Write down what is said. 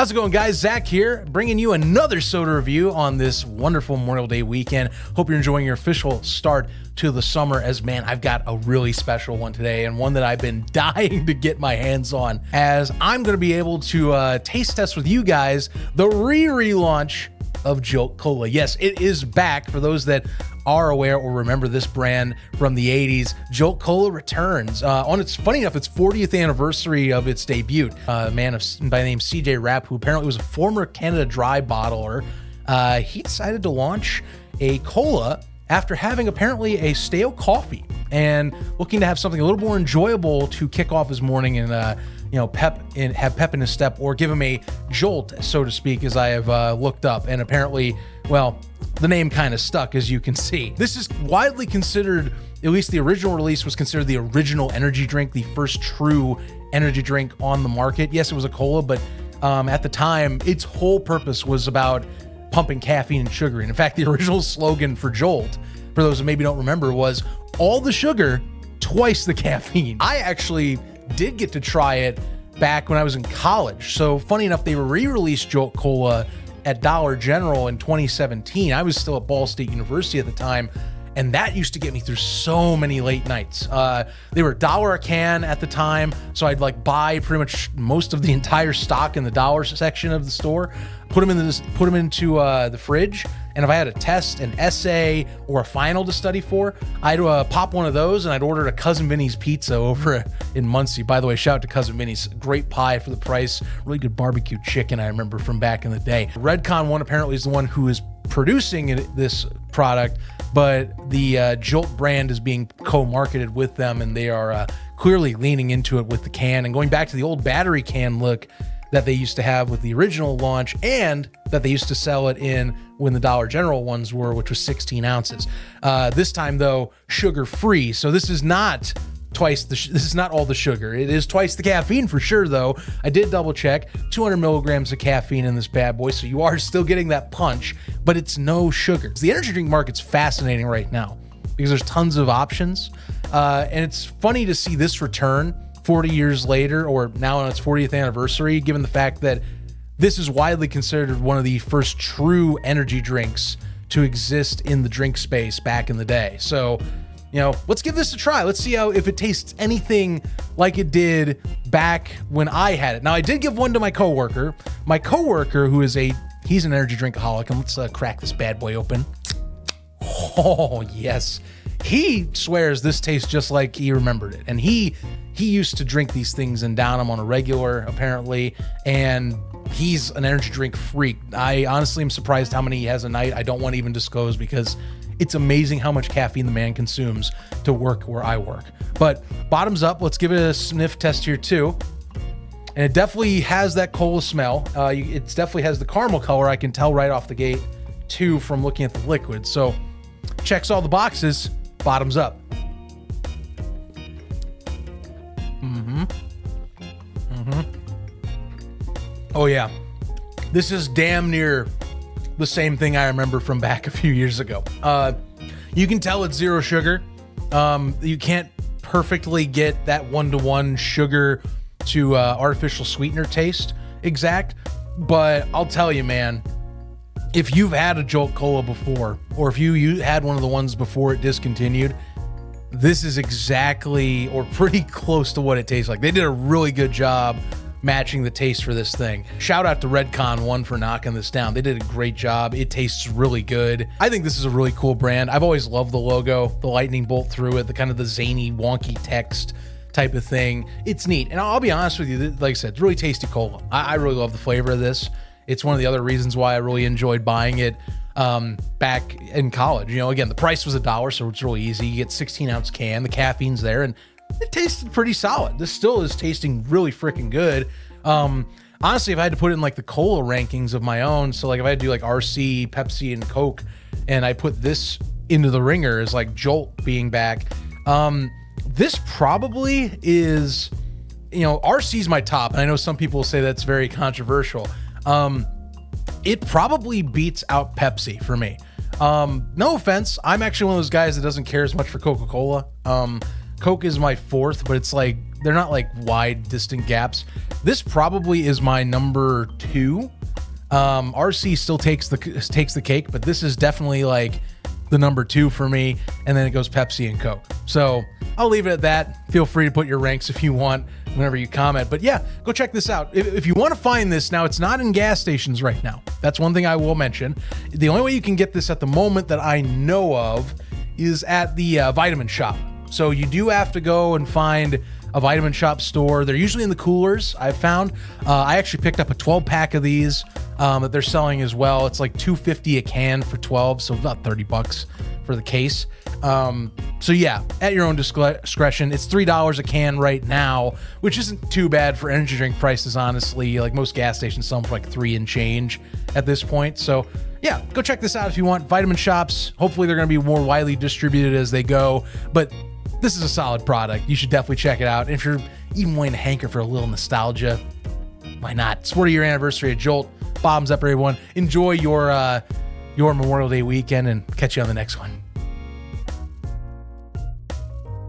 How's it going, guys? Zach here, bringing you another soda review on this wonderful Memorial Day weekend. Hope you're enjoying your official start to the summer, as man, I've got a really special one today, and one that I've been dying to get my hands on, as I'm going to be able to taste test with you guys the relaunch of Jolt Cola. Yes, it is back. For those that are aware or remember this brand from the 80s, Jolt Cola returns on its, funny enough, its 40th anniversary of its debut. A man by the name CJ Rapp, who apparently was a former Canada Dry bottler, he decided to launch a cola after having apparently a stale coffee and looking to have something a little more enjoyable to kick off his morning and have pep in his step, or give him a jolt, so to speak, as I have looked up. And apparently, well, the name kind of stuck, as you can see. This is widely considered, at least the original release was considered the original energy drink, the first true energy drink on the market. Yes, it was a cola, but at the time, its whole purpose was about pumping caffeine and sugar. And in fact, the original slogan for Jolt, for those that maybe don't remember, was all the sugar, twice the caffeine. I actually did get to try it back when I was in college. So funny enough, they re-released Jolt Cola at Dollar General in 2017. I was still at Ball State University at the time, and that used to get me through so many late nights. They were $1 a can at the time, so I'd like buy pretty much most of the entire stock in the dollar section of the store, put them into the fridge, and if I had a test, an essay, or a final to study for, I'd pop one of those, and I'd order a Cousin Vinny's pizza over in Muncie. By the way, shout out to Cousin Vinny's. Great pie for the price. Really good barbecue chicken, I remember from back in the day. Redcon One apparently is the one who is producing this product, but the Jolt brand is being co-marketed with them, and they are clearly leaning into it with the can and going back to the old battery can look that they used to have with the original launch, and that they used to sell it in when the Dollar General ones were, which was 16 ounces. This time, though, sugar-free. So this is not this is not all the sugar. It is twice the caffeine for sure, though. I did double check, 200 milligrams of caffeine in this bad boy, so you are still getting that punch, but it's no sugar. The energy drink market's fascinating right now because there's tons of options, and it's funny to see this return 40 years later, or now on its 40th anniversary, given the fact that this is widely considered one of the first true energy drinks to exist in the drink space back in the day. So, let's give this a try. Let's see if it tastes anything like it did back when I had it. Now, I did give one to my coworker. My coworker, who is he's an energy drinkaholic, and let's crack this bad boy open. Oh, yes. He swears this tastes just like he remembered it. And he used to drink these things and down them on a regular, apparently, and he's an energy drink freak. I honestly am surprised how many he has a night. I don't want to even disclose, because it's amazing how much caffeine the man consumes to work where I work. But bottoms up, let's give it a sniff test here too. And it definitely has that cola smell. It definitely has the caramel color. I can tell right off the gate too from looking at the liquid. So checks all the boxes. Bottoms up. Oh yeah, this is damn near the same thing I remember from back a few years ago. You can tell it's zero sugar. You can't perfectly get that one-to-one sugar to artificial sweetener taste exact, but I'll tell you, man, if you've had a Jolt Cola before, or if you had one of the ones before it discontinued, this is exactly or pretty close to what it tastes like. They did a really good job matching the taste for this thing. Shout out to Redcon One for knocking this down. They did a great job. It tastes really good. I think this is a really cool brand. I've always loved the logo, the lightning bolt through it, the kind of the zany, wonky text type of thing. It's neat. And I'll be honest with you, like I said, it's really tasty cola. I really love the flavor of this. It's one of the other reasons why I really enjoyed buying it back in college. Again, the price was $1, so it's really easy. You get 16-ounce can, the caffeine's there, and it tasted pretty solid. This still is tasting really freaking good. Honestly, if I had to put it in like the cola rankings of my own, so like if I had to do like RC, Pepsi, and Coke, and I put this into the ringer as like Jolt being back, this probably is, RC's my top, and I know some people say that's very controversial. It probably beats out Pepsi for me. No offense, I'm actually one of those guys that doesn't care as much for Coca-Cola. Coke is my fourth, but it's like they're not like wide distant gaps. This probably is my number 2. RC still takes the cake, but this is definitely like the number 2 for me. And then it goes Pepsi and Coke. So I'll leave it at that. Feel free to put your ranks if you want whenever you comment. But yeah, go check this out. If you want to find this, now it's not in gas stations right now. That's one thing I will mention. The only way you can get this at the moment that I know of is at the Vitamin Shop. So you do have to go and find a Vitamin Shop store. They're usually in the coolers, I've found. I actually picked up a 12-pack of these that they're selling as well. It's like $2.50 a can for 12, so about $30 for the case. So yeah, at your own discretion. It's $3 a can right now, which isn't too bad for energy drink prices, honestly. Like most gas stations sell them for like $3 and change at this point. So yeah, go check this out if you want. Vitamin Shops, hopefully they're going to be more widely distributed as they go, but this is a solid product. You should definitely check it out. And if you're even wanting to hanker for a little nostalgia, why not? It's 40-year anniversary of Jolt. Bottoms up, everyone. Enjoy your Memorial Day weekend, and catch you on the next one.